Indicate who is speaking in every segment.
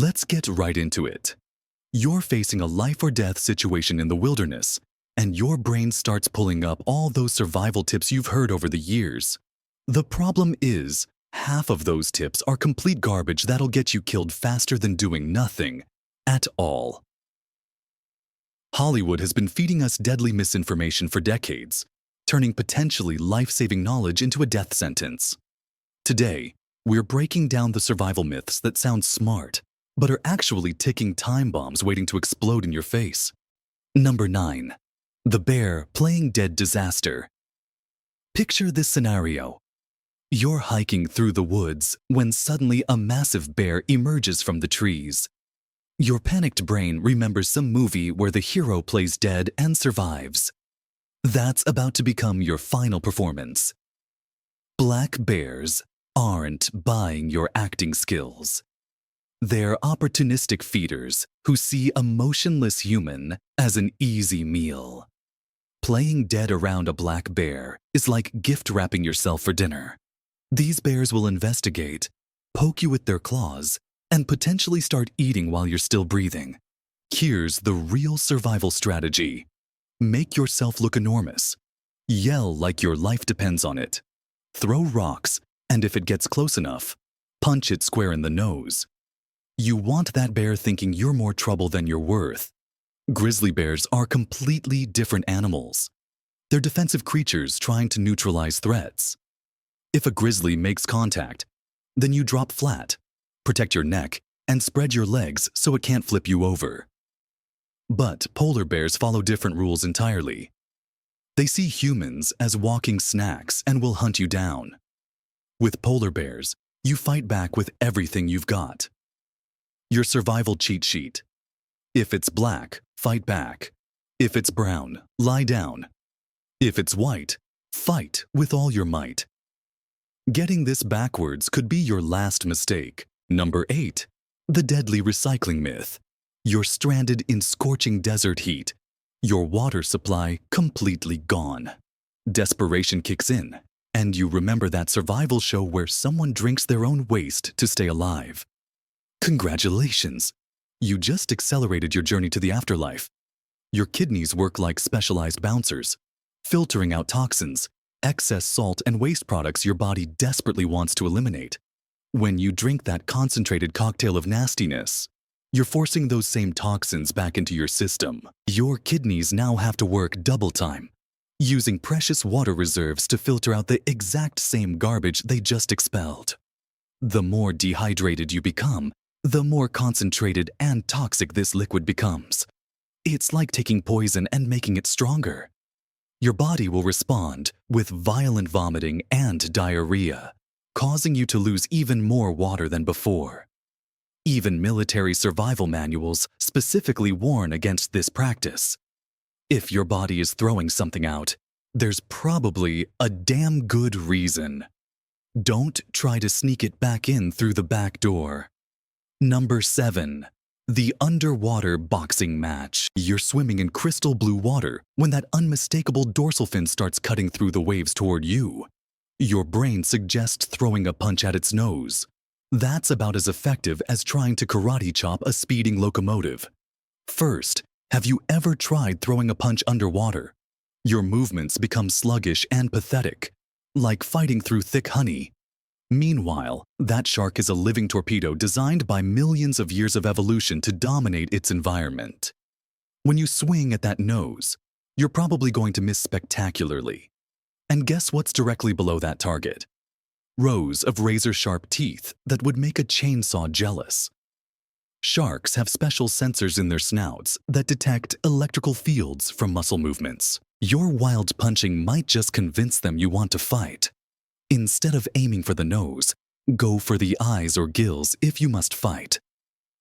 Speaker 1: Let's get right into it. You're facing a life or death situation in the wilderness, and your brain starts pulling up all those survival tips you've heard over the years. The problem is, half of those tips are complete garbage that'll get you killed faster than doing nothing at all. Hollywood has been feeding us deadly misinformation for decades, turning potentially life-saving knowledge into a death sentence. Today, we're breaking down the survival myths that sound smart, but are actually ticking time bombs waiting to explode in your face. Number 9. The bear playing dead disaster. Picture this scenario. You're hiking through the woods when suddenly a massive bear emerges from the trees. Your panicked brain remembers some movie where the hero plays dead and survives. That's about to become your final performance. Black bears aren't buying your acting skills. They're opportunistic feeders who see a motionless human as an easy meal. Playing dead around a black bear is like gift wrapping yourself for dinner. These bears will investigate, poke you with their claws, and potentially start eating while you're still breathing. Here's the real survival strategy. Make yourself look enormous. Yell like your life depends on it. Throw rocks, and if it gets close enough, punch it square in the nose. You want that bear thinking you're more trouble than you're worth. Grizzly bears are completely different animals. They're defensive creatures trying to neutralize threats. If a grizzly makes contact, then you drop flat, protect your neck, and spread your legs so it can't flip you over. But polar bears follow different rules entirely. They see humans as walking snacks and will hunt you down. With polar bears, you fight back with everything you've got. Your survival cheat sheet. If it's black, fight back. If it's brown, lie down. If it's white, fight with all your might. Getting this backwards could be your last mistake. Number 8. The deadly recycling myth. You're stranded in scorching desert heat. Your water supply completely gone. Desperation kicks in, and you remember that survival show where someone drinks their own waste to stay alive. Congratulations! You just accelerated your journey to the afterlife. Your kidneys work like specialized bouncers, filtering out toxins, excess salt and waste products your body desperately wants to eliminate. When you drink that concentrated cocktail of nastiness, you're forcing those same toxins back into your system. Your kidneys now have to work double time, using precious water reserves to filter out the exact same garbage they just expelled. The more dehydrated you become, the more concentrated and toxic this liquid becomes. It's like taking poison and making it stronger. Your body will respond with violent vomiting and diarrhea, causing you to lose even more water than before. Even military survival manuals specifically warn against this practice. If your body is throwing something out, there's probably a damn good reason. Don't try to sneak it back in through the back door. Number 7. The underwater boxing match. You're swimming in crystal blue water when that unmistakable dorsal fin starts cutting through the waves toward you. Your brain suggests throwing a punch at its nose. That's about as effective as trying to karate chop a speeding locomotive. First, have you ever tried throwing a punch underwater? Your movements become sluggish and pathetic, like fighting through thick honey. Meanwhile, that shark is a living torpedo designed by millions of years of evolution to dominate its environment. When you swing at that nose, you're probably going to miss spectacularly. And guess what's directly below that target? Rows of razor-sharp teeth that would make a chainsaw jealous. Sharks have special sensors in their snouts that detect electrical fields from muscle movements. Your wild punching might just convince them you want to fight. Instead of aiming for the nose, go for the eyes or gills if you must fight.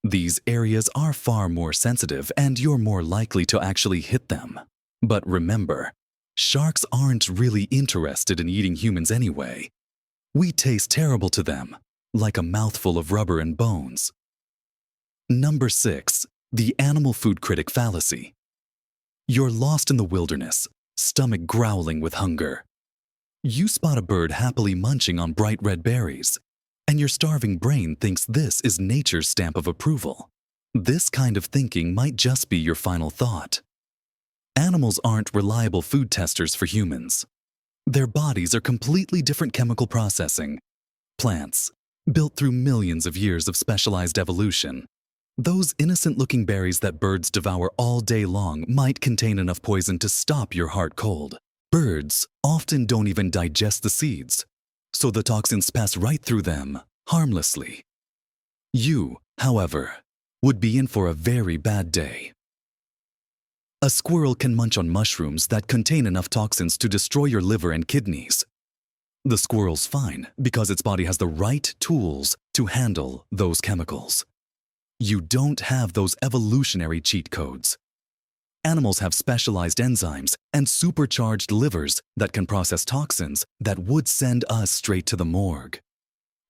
Speaker 1: These areas are far more sensitive and you're more likely to actually hit them. But remember, sharks aren't really interested in eating humans anyway. We taste terrible to them, like a mouthful of rubber and bones. Number 6. The animal food critic fallacy. You're lost in the wilderness, stomach growling with hunger. You spot a bird happily munching on bright red berries. and your starving brain thinks this is nature's stamp of approval. This kind of thinking might just be your final thought. Animals aren't reliable food testers for humans. Their bodies are completely different chemical processing. Plants, built through millions of years of specialized evolution. Those innocent-looking berries that birds devour all day long might contain enough poison to stop your heart cold. Birds often don't even digest the seeds, so the toxins pass right through them, harmlessly. You, however, would be in for a very bad day. A squirrel can munch on mushrooms that contain enough toxins to destroy your liver and kidneys. The squirrel's fine because its body has the right tools to handle those chemicals. You don't have those evolutionary cheat codes. Animals have specialized enzymes and supercharged livers that can process toxins that would send us straight to the morgue.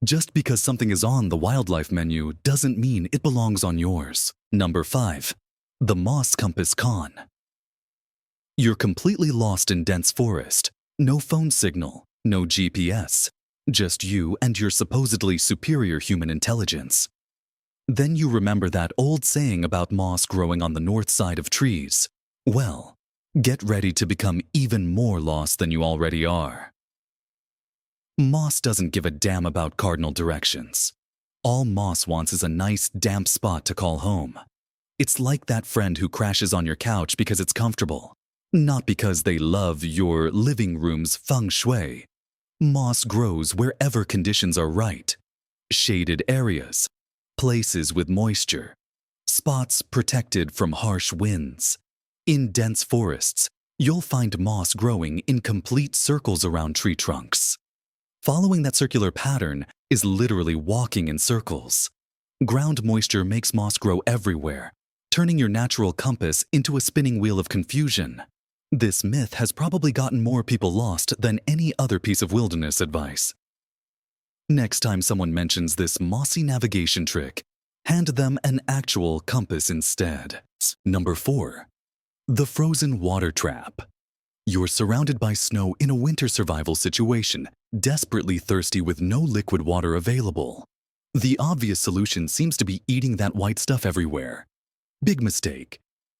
Speaker 1: Just because something is on the wildlife menu doesn't mean it belongs on yours. Number 5. The Moss Compass Con. You're completely lost in dense forest. No phone signal, no GPS. Just you and your supposedly superior human intelligence. Then you remember that old saying about moss growing on the north side of trees. Well, get ready to become even more lost than you already are. Moss doesn't give a damn about cardinal directions. All moss wants is a nice, damp spot to call home. It's like that friend who crashes on your couch because it's comfortable, not because they love your living room's feng shui. Moss grows wherever conditions are right. Shaded areas, places with moisture, spots protected from harsh winds. In dense forests, you'll find moss growing in complete circles around tree trunks. Following that circular pattern is literally walking in circles. Ground moisture makes moss grow everywhere, turning your natural compass into a spinning wheel of confusion. This myth has probably gotten more people lost than any other piece of wilderness advice. Next time someone mentions this mossy navigation trick, hand them an actual compass instead. Number 4. The Frozen Water Trap. You're surrounded by snow in a winter survival situation, desperately thirsty with no liquid water available. The obvious solution seems to be eating that white stuff everywhere. Big mistake.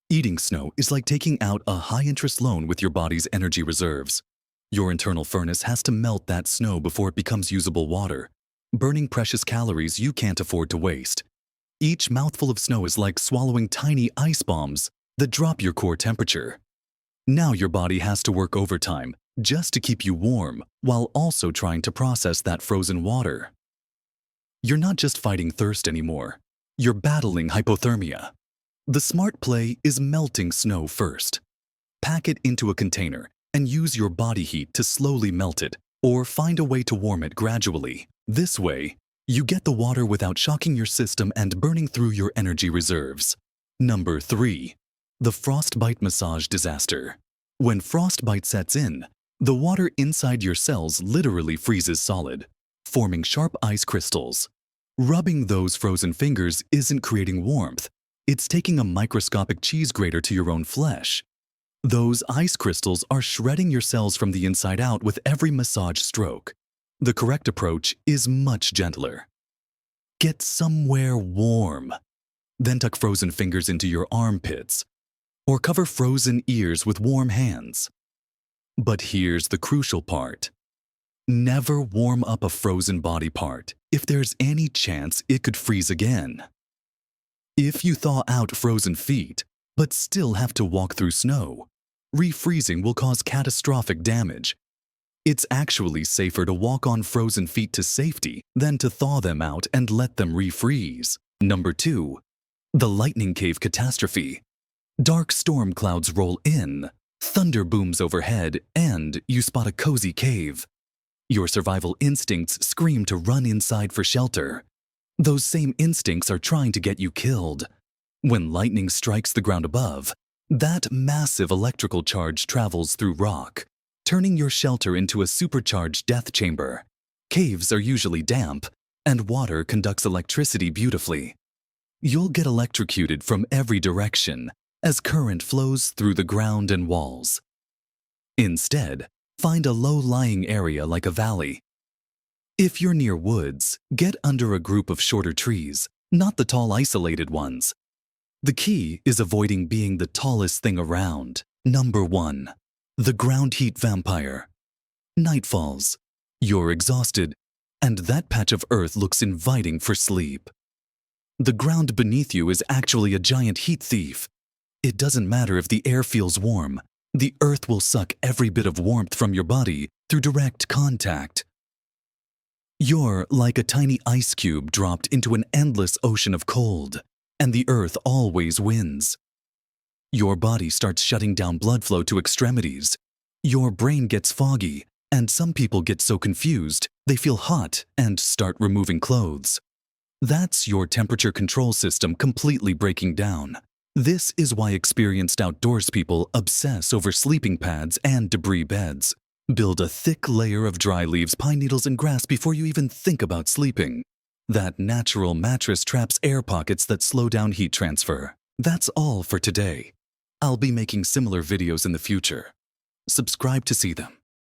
Speaker 1: Eating snow is like taking out a high-interest loan with your body's energy reserves. Your internal furnace has to melt that snow before it becomes usable water, burning precious calories you can't afford to waste. Each mouthful of snow is like swallowing tiny ice bombs that drop your core temperature. Now your body has to work overtime just to keep you warm while also trying to process that frozen water. You're not just fighting thirst anymore. You're battling hypothermia. The smart play is melting snow first. Pack it into a container and use your body heat to slowly melt it, or find a way to warm it gradually. This way, you get the water without shocking your system and burning through your energy reserves. Number 3. The frostbite massage disaster. When frostbite sets in, the water inside your cells literally freezes solid, forming sharp ice crystals. Rubbing those frozen fingers isn't creating warmth. It's taking a microscopic cheese grater to your own flesh. Those ice crystals are shredding your cells from the inside out with every massage stroke. The correct approach is much gentler. Get somewhere warm. Then tuck frozen fingers into your armpits, or cover frozen ears with warm hands. But here's the crucial part. Never warm up a frozen body part if there's any chance it could freeze again. If you thaw out frozen feet, but still have to walk through snow, refreezing will cause catastrophic damage. It's actually safer to walk on frozen feet to safety than to thaw them out and let them refreeze. Number 2. The lightning cave catastrophe. Dark storm clouds roll in, thunder booms overhead, and you spot a cozy cave. Your survival instincts scream to run inside for shelter. Those same instincts are trying to get you killed. When lightning strikes the ground above, that massive electrical charge travels through rock, turning your shelter into a supercharged death chamber. Caves are usually damp, and water conducts electricity beautifully. You'll get electrocuted from every direction as current flows through the ground and walls. Instead, find a low-lying area like a valley. If you're near woods, get under a group of shorter trees, not the tall isolated ones. The key is avoiding being the tallest thing around. Number 1. The ground heat vampire. Night falls. You're exhausted, and that patch of earth looks inviting for sleep. The ground beneath you is actually a giant heat thief. It doesn't matter if the air feels warm. The earth will suck every bit of warmth from your body through direct contact. You're like a tiny ice cube dropped into an endless ocean of cold, and the earth always wins. Your body starts shutting down blood flow to extremities. Your brain gets foggy, and some people get so confused they feel hot and start removing clothes. That's your temperature control system completely breaking down. This is why experienced outdoors people obsess over sleeping pads and debris beds. Build a thick layer of dry leaves, pine needles, and grass before you even think about sleeping. That natural mattress traps air pockets that slow down heat transfer. That's all for today. I'll be making similar videos in the future. Subscribe to see them.